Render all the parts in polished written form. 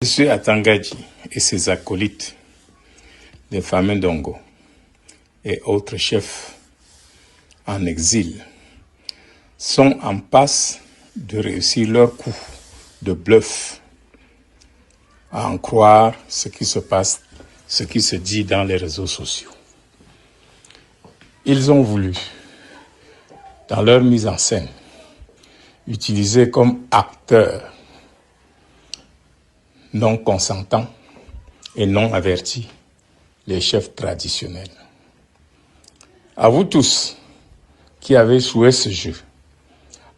M. Atangadji et ses acolytes, les fameux Ndongo et autres chefs en exil, sont en passe de réussir leur coup de bluff, à en croire ce qui se passe, ce qui se dit dans les réseaux sociaux. Ils ont voulu, dans leur mise en scène, utiliser comme acteurs non consentants et non avertis les chefs traditionnels. À vous tous qui avez joué ce jeu,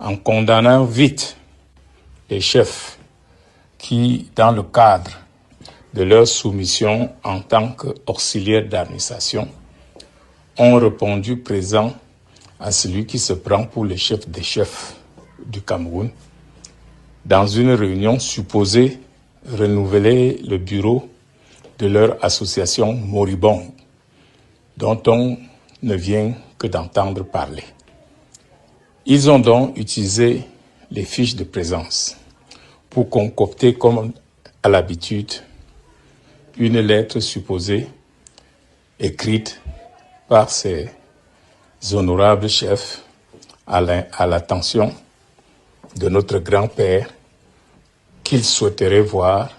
en condamnant vite les chefs qui, dans le cadre de leur soumission en tant qu'auxiliaires d'administration, ont répondu présent à celui qui se prend pour le chef des chefs du Cameroun, dans une réunion supposée renouveler le bureau de leur association moribonde, dont on ne vient que d'entendre parler. Ils ont donc utilisé les fiches de présence pour concocter, comme à l'habitude, une lettre supposée écrite par ces honorables chefs à l'attention de notre grand-père qu'ils souhaiteraient voir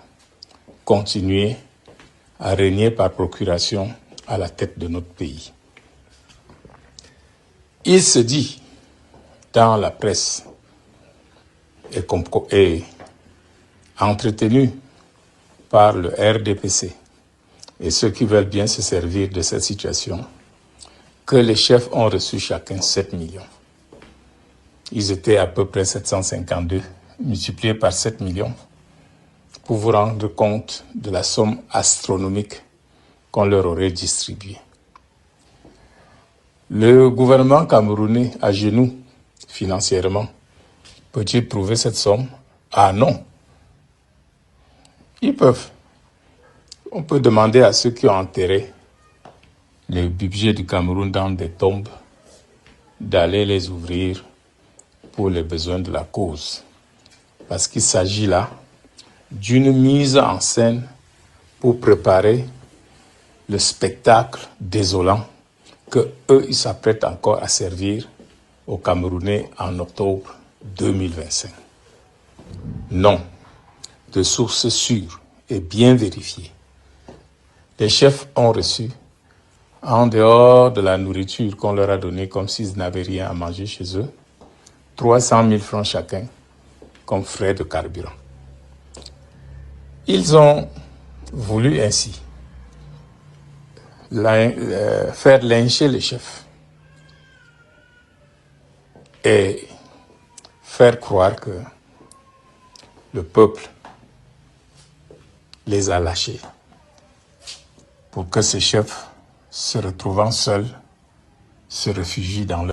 continuer à régner par procuration à la tête de notre pays. Il se dit dans la presse et entretenu par le RDPC et ceux qui veulent bien se servir de cette situation, que les chefs ont reçu chacun 7 millions. Ils étaient à peu près 752, multipliés par 7 millions, pour vous rendre compte de la somme astronomique qu'on leur aurait distribuée. Le gouvernement camerounais, à genoux financièrement, peut-il trouver cette somme? Ah non. Ils peuvent. On peut demander à ceux qui ont enterré le budget du Cameroun dans des tombes d'aller les ouvrir pour les besoins de la cause. Parce qu'il s'agit là d'une mise en scène pour préparer le spectacle désolant que eux, ils s'apprêtent encore à servir aux Camerounais en octobre 2025. Non, de sources sûres et bien vérifiées, les chefs ont reçu, en dehors de la nourriture qu'on leur a donnée comme s'ils n'avaient rien à manger chez eux, 300 000 francs chacun comme frais de carburant. Ils ont voulu ainsi faire lyncher les chefs et faire croire que le peuple les a lâchés pour que ces chefs, se retrouvant seuls, se réfugient dans leur